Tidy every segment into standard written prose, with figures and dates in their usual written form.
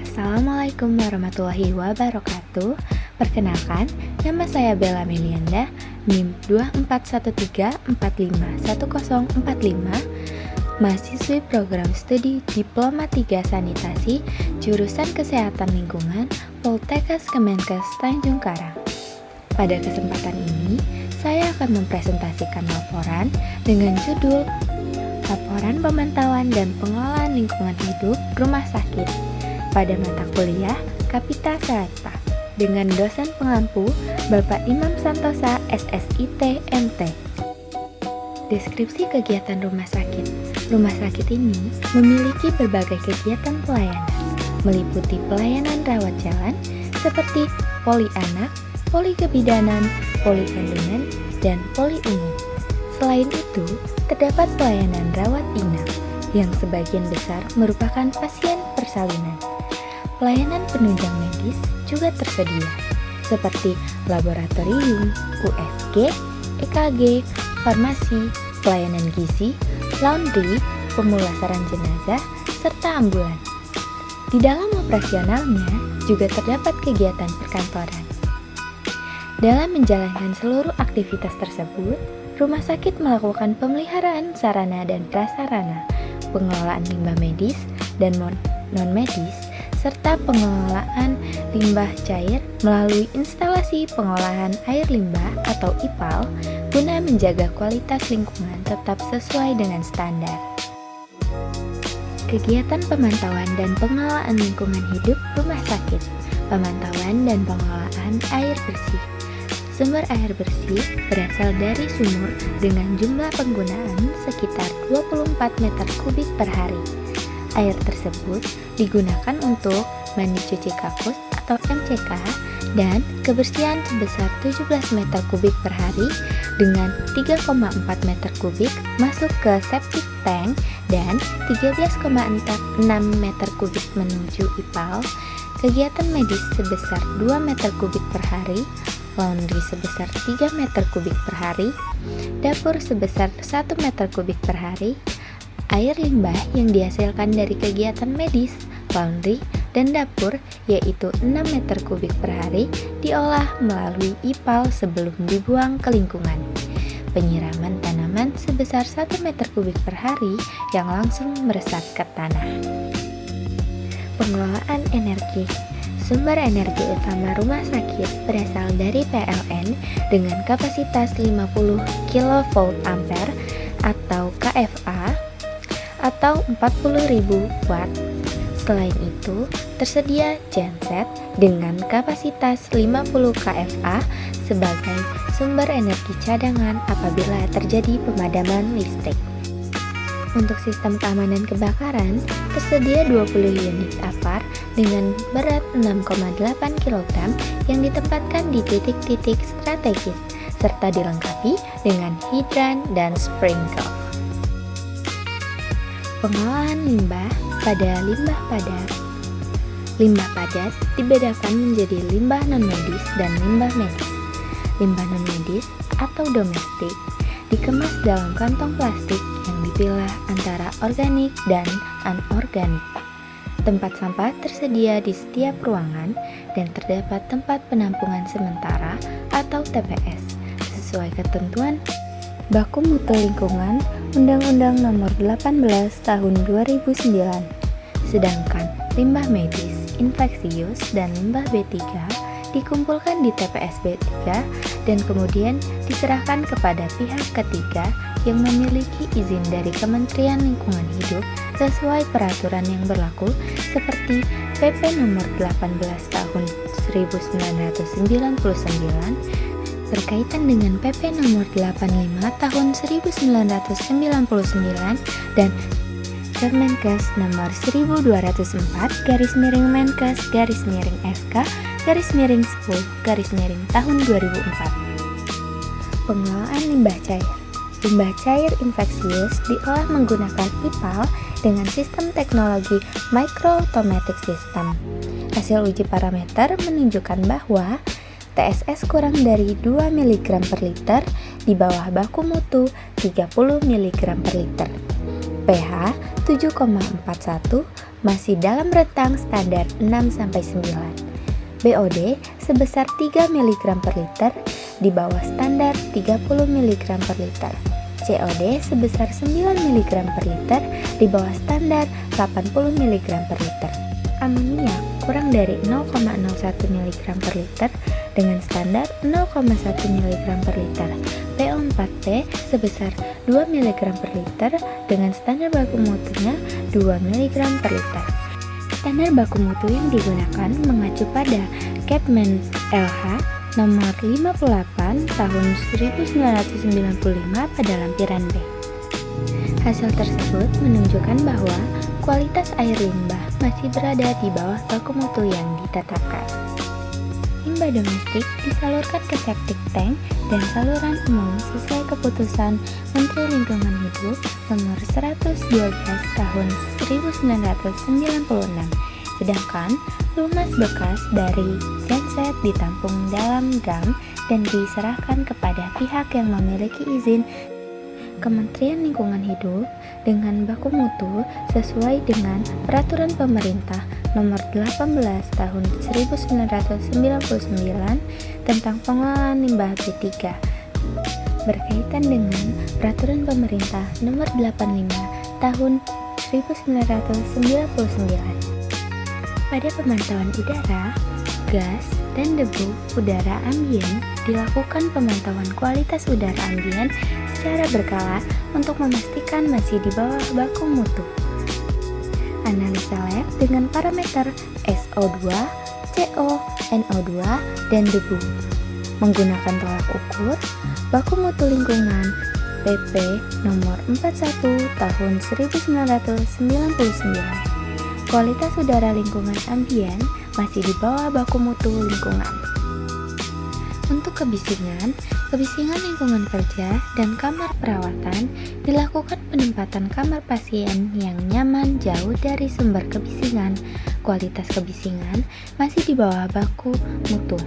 Assalamualaikum warahmatullahi wabarakatuh. Perkenalkan, nama saya Bella Melianda, NIM 2413451045, mahasiswi program studi Diploma 3 Sanitasi, jurusan Kesehatan Lingkungan, Poltekkes Kemenkes Tanjung Karang. Pada kesempatan ini, saya akan mempresentasikan laporan dengan judul Laporan Pemantauan dan Pengelolaan Lingkungan Hidup Rumah Sakit pada mata kuliah Kapita Selekta dengan dosen pengampu Bapak Imam Santosa SSIT MT. Deskripsi kegiatan rumah sakit. Rumah sakit ini memiliki berbagai kegiatan pelayanan, meliputi pelayanan rawat jalan seperti poli anak, poli kebidanan, poli kandungan, dan poli umum. Selain itu, terdapat pelayanan rawat inap yang sebagian besar merupakan pasien persalinan. Pelayanan penunjang medis juga tersedia, seperti laboratorium, USG, EKG, farmasi, pelayanan gizi, laundry, pemulasaran jenazah, serta ambulan. Di dalam operasionalnya juga terdapat kegiatan perkantoran. Dalam menjalankan seluruh aktivitas tersebut, rumah sakit melakukan pemeliharaan sarana dan prasarana, pengelolaan limbah medis dan non-medis, serta pengelolaan limbah cair melalui instalasi pengolahan air limbah atau IPAL guna menjaga kualitas lingkungan tetap sesuai dengan standar. Kegiatan pemantauan dan pengelolaan lingkungan hidup rumah sakit, pemantauan dan pengelolaan air bersih. Sumber air bersih berasal dari sumur dengan jumlah penggunaan sekitar 24 meter kubik per hari. Air tersebut digunakan untuk mandi cuci kakus atau MCK dan kebersihan sebesar 17 meter kubik per hari dengan 3,4 meter kubik masuk ke septic tank dan 13,6 meter kubik menuju IPAL, kegiatan medis sebesar 2 meter kubik per hari, laundry sebesar 3 meter kubik per hari, dapur sebesar 1 meter kubik per hari, air limbah yang dihasilkan dari kegiatan medis, laundry, dan dapur yaitu 6 meter kubik per hari diolah melalui IPAL sebelum dibuang ke lingkungan. Penyiraman tanaman sebesar 1 meter kubik per hari yang langsung meresap ke tanah. Pengelolaan energi. Sumber energi utama rumah sakit berasal dari PLN dengan kapasitas 50 kV ampere atau KVA atau 40.000 watt. Selain itu, tersedia genset dengan kapasitas 50 kVA sebagai sumber energi cadangan apabila terjadi pemadaman listrik. Untuk sistem keamanan kebakaran, tersedia 20 unit APAR dengan berat 6,8 kg yang ditempatkan di titik-titik strategis serta dilengkapi dengan hidran dan sprinkler. Pengelolaan limbah pada limbah padat. Limbah padat dibedakan menjadi limbah non-medis dan limbah medis. Limbah non-medis atau domestik dikemas dalam kantong plastik yang dipilah antara organik dan anorganik. Tempat sampah tersedia di setiap ruangan dan terdapat tempat penampungan sementara atau TPS sesuai ketentuan Baku Mutu Lingkungan Undang-Undang Nomor 18 Tahun 2009. Sedangkan limbah medis, infeksius, dan limbah B3 dikumpulkan di TPS B3 dan kemudian diserahkan kepada pihak ketiga yang memiliki izin dari Kementerian Lingkungan Hidup sesuai peraturan yang berlaku seperti PP Nomor 18 Tahun 1999 berkaitan dengan PP Nomor 85 Tahun 1999 dan Kemenkes Nomor 1204/Menkes/SK/10/Tahun 2004. Pengelolaan limbah cair. Limbah cair infeksius diolah menggunakan IPAL dengan sistem teknologi Micro Automatic System. Hasil uji parameter menunjukkan bahwa TSS kurang dari 2 mg per liter di bawah baku mutu 30 mg per liter. pH 7,41 masih dalam rentang standar 6-9. BOD sebesar 3 mg per liter di bawah standar 30 mg per liter. COD sebesar 9 mg per liter di bawah standar 80 mg per liter. Amonia kurang dari 0,01 mg per liter dengan standar 0,1 mg per liter. PO4T sebesar 2 mg per liter dengan standar baku mutunya 2 mg per liter. Standar baku mutu yang digunakan mengacu pada Kepmen LH nomor 58 tahun 1995 pada lampiran B. Hasil tersebut menunjukkan bahwa kualitas air limbah masih berada di bawah baku mutu yang ditetapkan. Limbah domestik disalurkan ke septic tank dan saluran umum sesuai keputusan Menteri Lingkungan Hidup nomor 112 tahun 1996. Sedangkan pelumas bekas dari genset ditampung dalam drum dan diserahkan kepada pihak yang memiliki izin Kementerian Lingkungan Hidup dengan baku mutu sesuai dengan Peraturan Pemerintah Nomor 18 Tahun 1999 tentang pengelolaan limbah B3 berkaitan dengan Peraturan Pemerintah Nomor 85 Tahun 1999. Pada pemantauan udara, gas, dan debu udara ambien dilakukan pemantauan kualitas udara ambien secara berkala untuk memastikan masih di bawah baku mutu. Analisa lab dengan parameter SO2, CO, NO2, dan debu. Menggunakan tolak ukur baku mutu lingkungan PP nomor 41 tahun 1999. Kualitas udara lingkungan ambien masih di bawah baku mutu lingkungan. Untuk kebisingan lingkungan kerja dan kamar perawatan dilakukan penempatan kamar pasien yang nyaman jauh dari sumber kebisingan. Kualitas kebisingan masih di bawah baku mutu.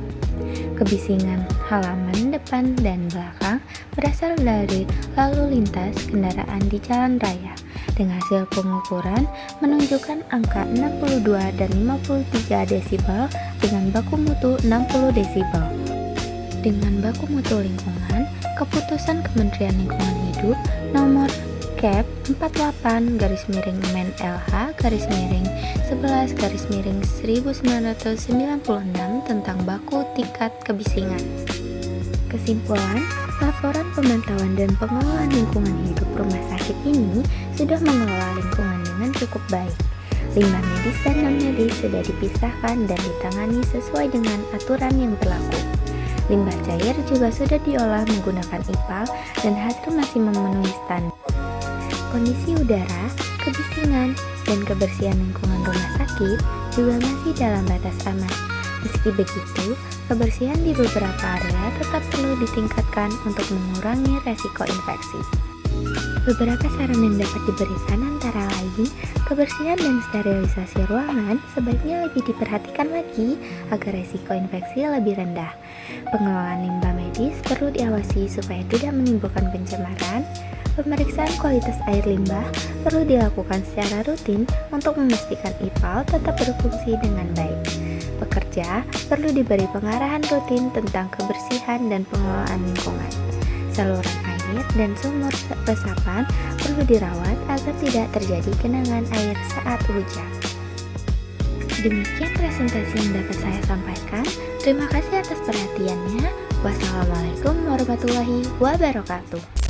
Kebisingan halaman depan dan belakang berasal dari lalu lintas kendaraan di jalan raya. Dengan hasil pengukuran menunjukkan angka 62 dan 53 desibel dengan baku mutu 60 desibel. Dengan baku mutu lingkungan, keputusan Kementerian Lingkungan Hidup nomor Kep 48/LH/11/1996 tentang baku tingkat kebisingan. Kesimpulan, laporan pemantauan dan pengelolaan lingkungan hidup rumah sakit ini sudah mengelola lingkungan dengan cukup baik. Limbah medis dan non-medis sudah dipisahkan dan ditangani sesuai dengan aturan yang berlaku. Limbah cair juga sudah diolah menggunakan IPAL dan hasil masih memenuhi standar. Kondisi udara, kebisingan, dan kebersihan lingkungan rumah sakit juga masih dalam batas aman. Meski begitu, kebersihan di beberapa area tetap perlu ditingkatkan untuk mengurangi resiko infeksi. Beberapa saran yang dapat diberikan antara lain, kebersihan dan sterilisasi ruangan sebaiknya lebih diperhatikan lagi agar resiko infeksi lebih rendah. Pengelolaan limbah medis perlu diawasi supaya tidak menimbulkan pencemaran. Pemeriksaan kualitas air limbah perlu dilakukan secara rutin untuk memastikan IPAL tetap berfungsi dengan baik. Pekerja perlu diberi pengarahan rutin tentang kebersihan dan pengelolaan lingkungan. Saluran air dan sumur resapan perlu dirawat agar tidak terjadi genangan air saat hujan. Demikian presentasi yang dapat saya sampaikan. Terima kasih atas perhatiannya. Wassalamualaikum warahmatullahi wabarakatuh.